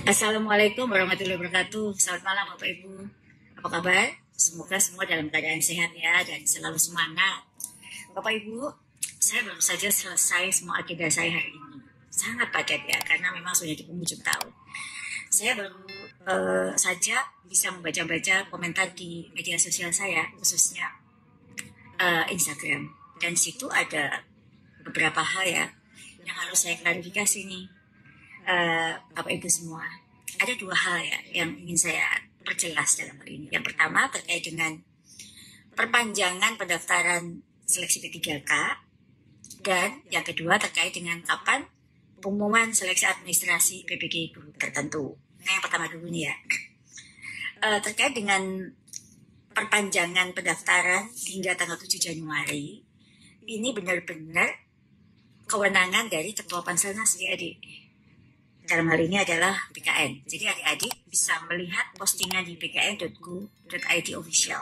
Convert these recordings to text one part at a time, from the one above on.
Assalamualaikum warahmatullahi wabarakatuh. Selamat malam Bapak Ibu. Apa kabar? Semoga semua dalam keadaan sehat ya dan selalu semangat. Bapak Ibu, saya baru saja selesai semua agenda saya hari ini. Sangat padat ya, karena memang sudah di penghujung tahun. Saya baru saja bisa membaca-baca komentar di media sosial saya, khususnya Instagram. Dan situ ada beberapa hal ya yang harus saya klarifikasi nih. Bapak Ibu semua, ada dua hal ya yang ingin saya perjelas dalam hal ini. Yang pertama terkait dengan perpanjangan pendaftaran seleksi P3K, dan yang kedua terkait dengan kapan pengumuman seleksi administrasi PPG guru tertentu. Nah, yang pertama dulu nih ya, terkait dengan perpanjangan pendaftaran hingga tanggal 7 Januari, ini benar-benar kewenangan dari Ketua Panselnas adik-adik. Dalam hal ini adalah BKN. Jadi adik-adik bisa melihat postingan di bkn.go.id official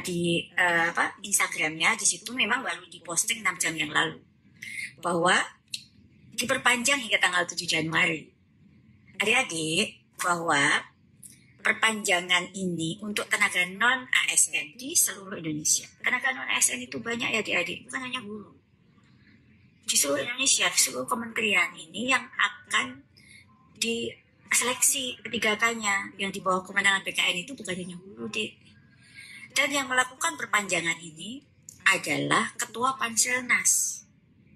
di Instagramnya. Di situ memang baru diposting 6 jam yang lalu bahwa diperpanjang hingga tanggal 7 Januari. Adik-adik, bahwa perpanjangan ini untuk tenaga non-ASN di seluruh Indonesia. Tenaga non-ASN itu banyak ya adik-adik, bukan hanya guru. Di seluruh Indonesia, di seluruh kementerian ini yang akan diseleksi P3K-nya yang di bawah kemenangan BKN itu bukan hanya guru, Dik. Dan yang melakukan perpanjangan ini adalah Ketua Panselnas.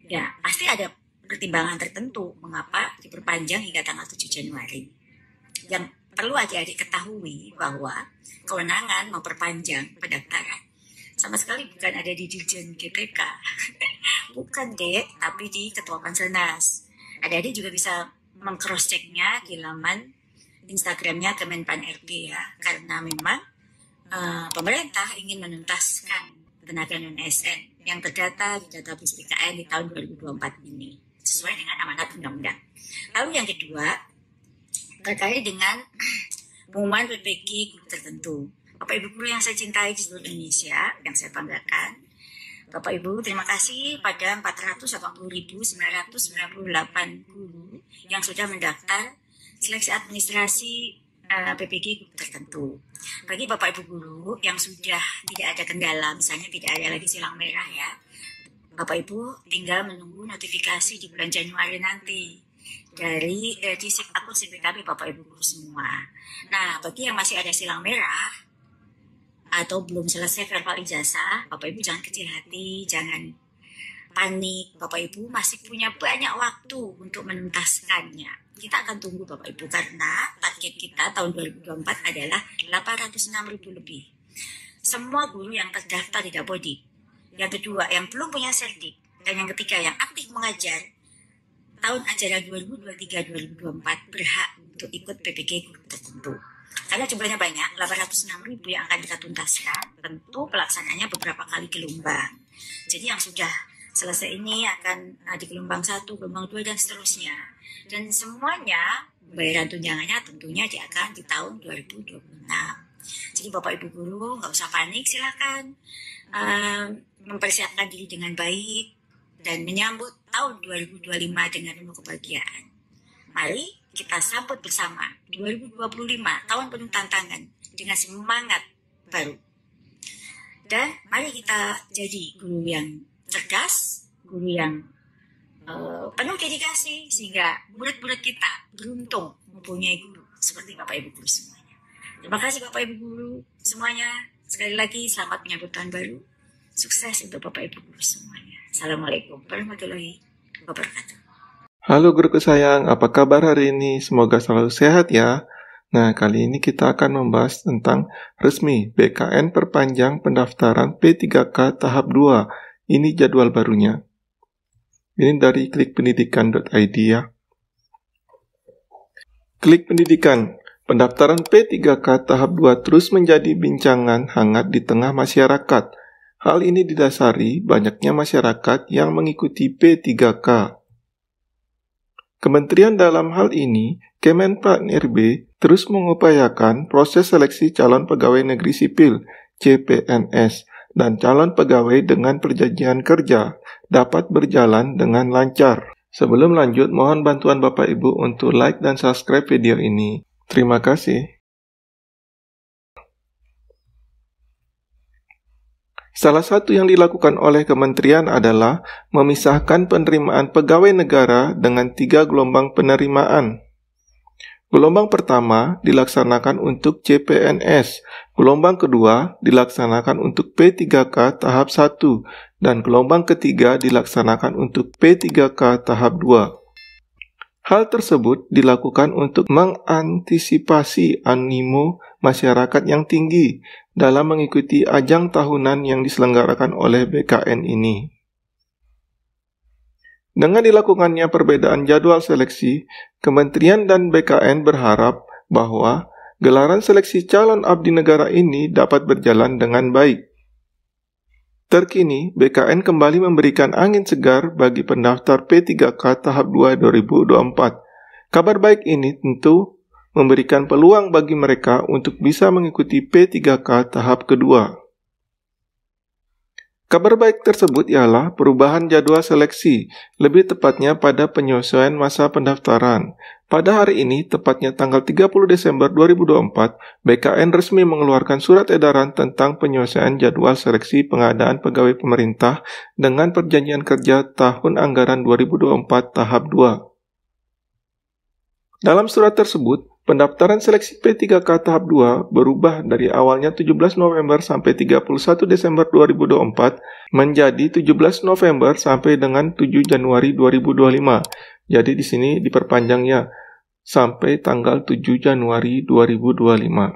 Ya, pasti ada pertimbangan tertentu mengapa diperpanjang hingga tanggal 7 Januari. Yang perlu adik-adik ketahui bahwa kewenangan memperpanjang pendaftaran sama sekali bukan ada di Dirjen GPK. Bukan, Dek, tapi di Ketua Panselnas. Adik-adik juga bisa meng-cross-check-nya di laman Instagramnya Kemenpan RB ya. Karena memang pemerintah ingin menuntaskan tenaga non-ASN yang terdata di database BKN di tahun 2024 ini. Sesuai dengan amanat undang-undang. Lalu yang kedua, terkait dengan pengumuman PPG guru tertentu. Bapak Ibu guru yang saya cintai di seluruh Indonesia, yang saya banggakan, Bapak Ibu, terima kasih pada 480.998 guru yang sudah mendaftar seleksi administrasi PPG guru tertentu. Bagi Bapak Ibu guru yang sudah tidak ada kendala, misalnya tidak ada lagi silang merah ya, Bapak Ibu tinggal menunggu notifikasi di bulan Januari nanti dari di akun CPKB Bapak Ibu guru semua. Nah, bagi yang masih ada silang merah atau belum selesai verbal ijazah, Bapak Ibu jangan kecil hati, jangan panik. Bapak Ibu masih punya banyak waktu untuk menuntaskannya. Kita akan tunggu Bapak Ibu karena target kita tahun 2024 adalah 806.000 lebih. Semua guru yang terdaftar di Dapodik. Yang kedua, yang belum punya serdik. Dan yang ketiga, yang aktif mengajar tahun ajaran 2023-2024 berhak untuk ikut PPG guru tertentu. Karena jumlahnya banyak, 806.000 yang akan kita tuntaskan, tentu pelaksanaannya beberapa kali gelombang. Jadi yang sudah selesai ini akan di gelombang 1, gelombang 2, dan seterusnya. Dan semuanya, bayaran tunjangannya tentunya akan di tahun 2026. Jadi Bapak Ibu guru nggak usah panik, silakan mempersiapkan diri dengan baik dan menyambut tahun 2025 dengan penuh kebahagiaan. Mari kita sambut bersama 2025, tahun penuh tantangan dengan semangat baru. Dan mari kita jadi guru yang cerdas, guru yang penuh dedikasi, sehingga murid-murid kita beruntung mempunyai guru seperti Bapak Ibu guru semuanya. Terima kasih Bapak Ibu guru semuanya. Sekali lagi selamat menyambut tahun baru. Sukses untuk Bapak Ibu guru semuanya. Assalamualaikum warahmatullahi wabarakatuh. Halo guru sayang, apa kabar hari ini? Semoga selalu sehat ya. Nah, kali ini kita akan membahas tentang resmi BKN perpanjang pendaftaran P3K tahap 2. Ini jadwal barunya. Ini dari klikpendidikan.id ya. Klik pendidikan. Pendaftaran P3K tahap 2 terus menjadi bincangan hangat di tengah masyarakat. Hal ini didasari banyaknya masyarakat yang mengikuti P3K. Kementerian dalam hal ini, Kemenpan RB, terus mengupayakan proses seleksi calon pegawai negeri sipil, CPNS, dan calon pegawai dengan perjanjian kerja dapat berjalan dengan lancar. Sebelum lanjut, mohon bantuan Bapak Ibu untuk like dan subscribe video ini. Terima kasih. Salah satu yang dilakukan oleh kementerian adalah memisahkan penerimaan pegawai negara dengan 3 gelombang penerimaan. Gelombang pertama dilaksanakan untuk CPNS, gelombang kedua dilaksanakan untuk P3K tahap 1, dan gelombang ketiga dilaksanakan untuk P3K tahap 2. Hal tersebut dilakukan untuk mengantisipasi animo masyarakat yang tinggi dalam mengikuti ajang tahunan yang diselenggarakan oleh BKN ini. Dengan dilakukannya perbedaan jadwal seleksi, Kementerian dan BKN berharap bahwa gelaran seleksi calon abdi negara ini dapat berjalan dengan baik. Terkini, BKN kembali memberikan angin segar bagi pendaftar P3K tahap 2 2024. Kabar baik ini tentu memberikan peluang bagi mereka untuk bisa mengikuti P3K tahap kedua. Kabar baik tersebut ialah perubahan jadwal seleksi, lebih tepatnya pada penyesuaian masa pendaftaran. Pada hari ini, tepatnya tanggal 30 Desember 2024, BKN resmi mengeluarkan surat edaran tentang penyesuaian jadwal seleksi pengadaan pegawai pemerintah dengan perjanjian kerja tahun anggaran 2024 tahap 2. Dalam surat tersebut, pendaftaran seleksi P3K tahap 2 berubah dari awalnya 17 November sampai 31 Desember 2024 menjadi 17 November sampai dengan 7 Januari 2025. Jadi di sini diperpanjangnya sampai tanggal 7 Januari 2025.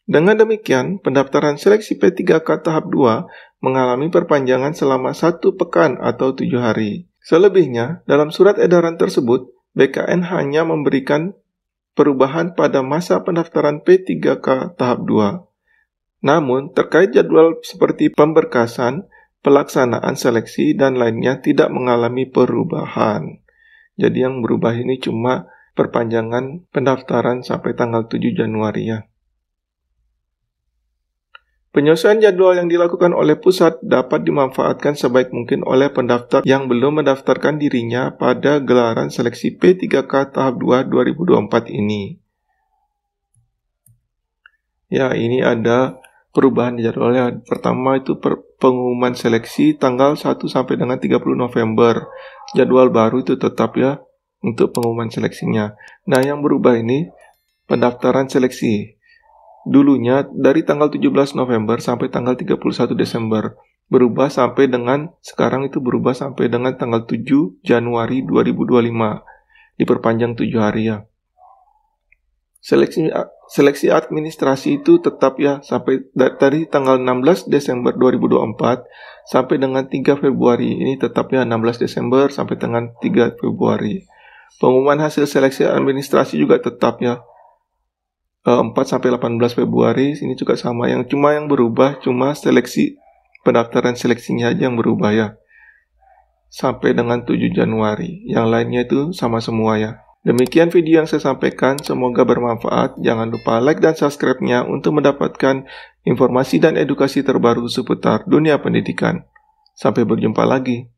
Dengan demikian, pendaftaran seleksi P3K tahap 2 mengalami perpanjangan selama 1 pekan atau 7 hari. Selebihnya, dalam surat edaran tersebut, BKN hanya memberikan perubahan pada masa pendaftaran P3K tahap 2. Namun, terkait jadwal seperti pemberkasan, pelaksanaan seleksi, dan lainnya tidak mengalami perubahan. Jadi yang berubah ini cuma perpanjangan pendaftaran sampai tanggal 7 Januari ya. Penyesuaian jadwal yang dilakukan oleh pusat dapat dimanfaatkan sebaik mungkin oleh pendaftar yang belum mendaftarkan dirinya pada gelaran seleksi P3K tahap 2 2024 ini. Ya, ini ada perubahan jadwalnya. Pertama itu pengumuman seleksi tanggal 1 sampai dengan 30 November. Jadwal baru itu tetap ya untuk pengumuman seleksinya. Nah, yang berubah ini pendaftaran seleksi. Dulunya dari tanggal 17 November sampai tanggal 31 Desember. Berubah sampai dengan, sekarang itu berubah sampai dengan tanggal 7 Januari 2025. Diperpanjang 7 hari ya. Seleksi administrasi itu tetap ya sampai dari tanggal 16 Desember 2024 sampai dengan 3 Februari. Ini tetap ya 16 Desember sampai dengan 3 Februari. Pengumuman hasil seleksi administrasi juga tetap ya. 4 sampai 18 Februari ini juga sama, yang berubah cuma seleksi pendaftaran seleksinya aja yang berubah ya. Sampai dengan 7 Januari. Yang lainnya itu sama semua ya. Demikian video yang saya sampaikan, semoga bermanfaat. Jangan lupa like dan subscribe-nya untuk mendapatkan informasi dan edukasi terbaru seputar dunia pendidikan. Sampai berjumpa lagi.